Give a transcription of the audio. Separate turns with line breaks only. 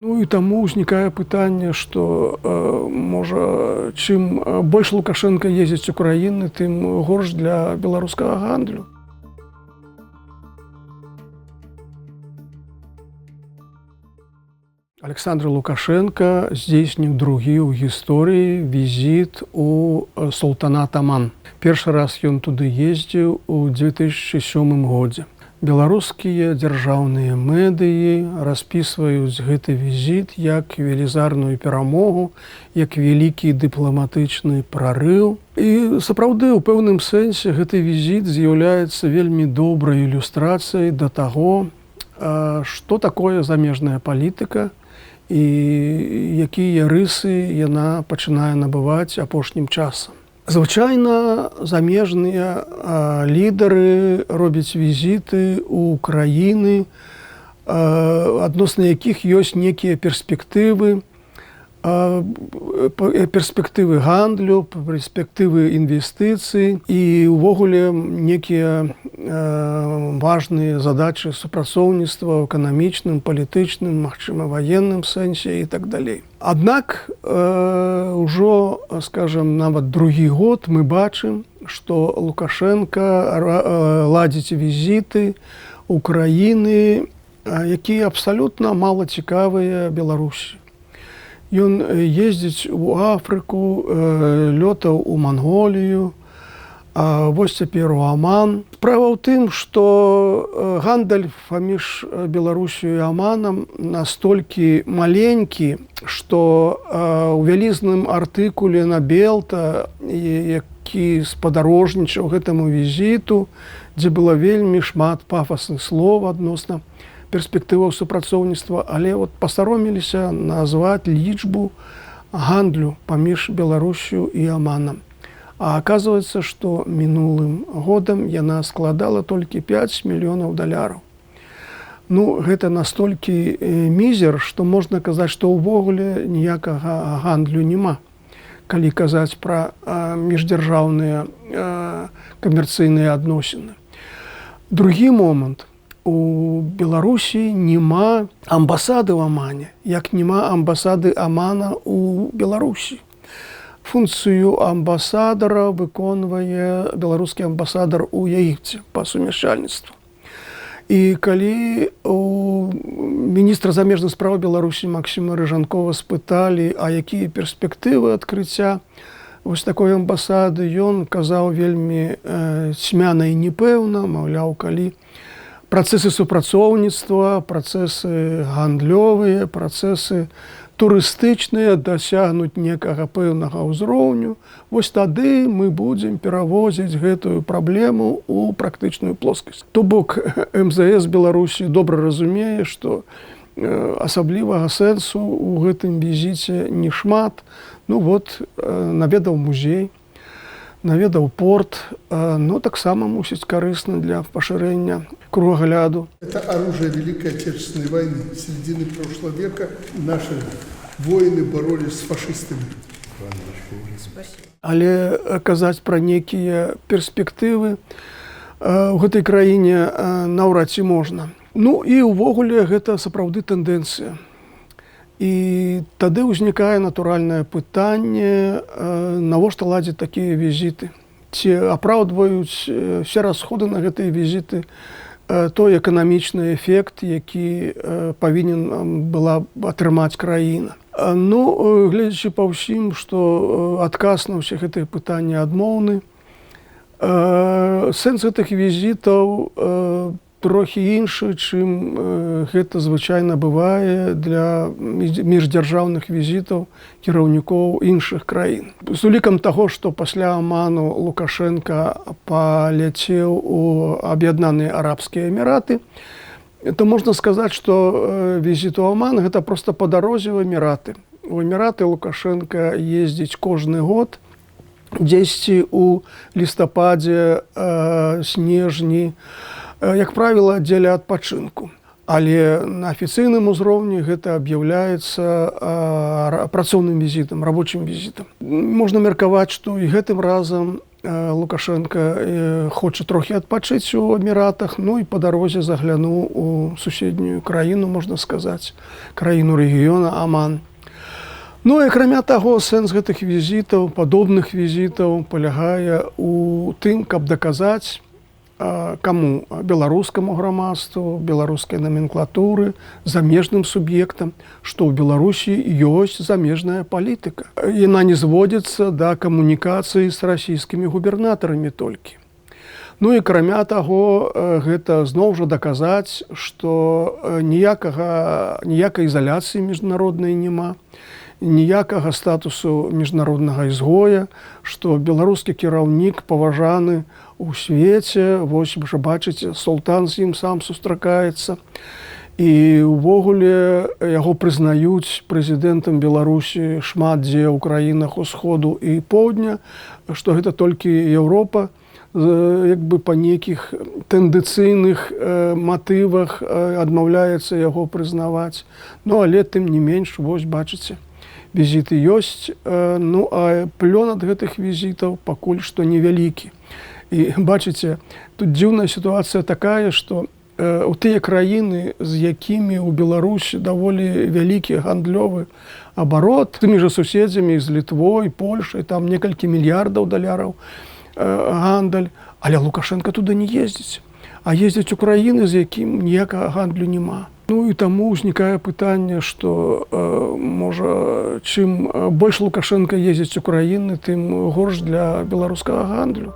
Ну і таму ўзнікае пытанне, што можа, чым больш Лукашенка ездзіць у краіны, тым горш для беларускага гандлю. Александр Лукашенко здзейсніў другі ў гісторыі візіт у султанат Аман. Першы раз ён туды ездзіў у 2007 годзе. Беларускія дзяржаўныя медыі распісваюць гэты візіт як велізарную перамогу, як вялікі дыпламатычны прарыў. І сапраўды, у пэўным сэнсе гэты візіт з'яўляецца вельмі добрай ілюстрацыяй да таго, што такое замежная палітыка і якія рысы яна пачынае набываць апошнім часам. Звычайна замежныя лідары робяць візіты ў краіны, адносна якіх ёсць некія перспектывы гандлю, перспектывы інвестыцый і ўвогуле некія важныя задачы супрацоўніцтва ў эканамічным, палітычным, магчыма, ваенным сэнсе і так далей. Аднак ужо, скажам, нават другі год мы бачым, што Лукашенка ладзіць візіты ў краіны, якія абсалютна мала цікавыя Беларусі. Ён ездзіць у Афрыку, лётаў у Манголію, вось цяпер у Аман. Справа ў тым, што гандаль паміж Беларусю і Аманам настолькі маленькі, што ў вялізным артыкуле на Белта, які спадарожнічаў гэтаму візіту, дзе было вельмі шмат пафасных слоў адносна перспектываў супрацоўніцтва, але пасаромеліся назваць лічбу гандлю паміж Беларусю і Аманам. А аказваецца, што мінулым годам яна складала толькі $5 мільёнаў. Ну, гэта настолькі мізер, што можна казаць, што ўвогуле ніякага гандлю няма, калі казаць пра міждзяржаўныя камерцыйныя адносіны. Другі момант. У Беларусі няма амбасады ў Амане, як няма амбасады Амана ў Беларусі. Функцыю амбасадара выконвае беларускі амбасадар у Егіпце па сумяшчальніцтву. І калі у міністра замежных спраў Беларусі Максіма Рыжанкова спыталі, а якія перспектывы адкрыцця вось такой амбасады, ён казаў вельмі цьмяна і непэўна, маўляў, калі працэсы супрацоўніцтва, працэсы гандлёвыя, працэсы турыстычныя дасягнуць некага пэўнага ўзроўню, вось тады мы будзем перавозіць гэтую праблему ў практычную плоскасць. То бок МЗС Беларусі добра разумее, што асаблівага сэнсу ў гэтым візіце не шмат. Ну вот, наведаў музей, наведаў порт, но таксама мусіць карысна для пашырэння кругагляду.
Это оружие Великой Отечественной войны. С середины прошлого века наши воины боролись с фашистами.
Але казаць пра некія перспектывы ў гэтай краіне наўрад ці можна. Ну і ўвогуле гэта сапраўды тэндэнцыя. І тады ўзнікае натуральнае пытанне, навошта ладзіць такія візіты. Ці апраўдваюць все расходы на гэтыя візіты той эканамічны эфект, які павінен была атрымаць краіна. Ну, гледзячы па ўсім, што адказ на ўсе гэтыя пытанні адмоўны, сэнс гэтых візітаў трохі іншы, чым гэта звычайна бывае для міждзяржаўных візітаў кіраўнікоў іншых краін. З улікам таго, што пасля Аману Лукашенка паляцеў у Аб'яднаныя Арабскія Эміраты, то можна сказаць, што візіт у Аман гэта проста па дарозе ў Эміраты. У Эміраты Лукашенка ездзіць кожны год, дзесьці ў лістападзе, снежні, як правіла, дзеля адпачынку. Але на афіцыйным узроўні гэта аб'яўляецца працоўным візітам, рабочым візітам. Можна меркаваць, што і гэтым разам Лукашенко хоча трохі адпачыць у Эміратах, ну і па дарозе заглянуў у суседнюю краіну, можна сказаць, краіну рэгіёна Аман. Ну і акрамя таго, сэнс гэтых візітаў, падобных візітаў палягае ў тым, каб даказаць, каму? Беларускаму грамадству, беларускай наменклатуры, замежным суб'ектам, што ў Беларусі ёсць замежная палітыка. Яна не зводзіцца да камунікацыі з расійскімі губернатарамі толькі. Ну і акрамя таго, гэта зноў жа даказаць, што ніякай ізаляцыі міжнароднай няма, ніякага статусу міжнароднага ізгоя, што беларускі кіраўнік паважаны у свеце, вось жа бачыце, султан з ім сам сустракаецца. І ўвогуле яго прызнаюць прэзідэнтам Беларусі шмат дзе ў краінах усходу і поўдня, што гэта толькі Еўропа, як бы па нейкіх тэндэнцыйных матывах адмаўляецца яго прызнаваць. Ну, але тым не менш, вось бачыце, візіты ёсць, ну, а плён ад гэтых візітаў пакуль што невялікі. І бачыце, тут дзіўная сітуацыя такая, што у тыя краіны, з якімі ў Беларусі даволі вялікі гандлёвы абарот, тымі жа суседзямі з Літвой, Польшай, там некалькі мільярдаў даляраў гандаль, але Лукашенко туды не ездзіць, а ездзяць у краіны, з якім ніякага гандлю няма. Ну і таму ўзнікае пытанне, што, можа, чым больш Лукашенко ездзіць у краіны, тым горш для беларускага гандлю.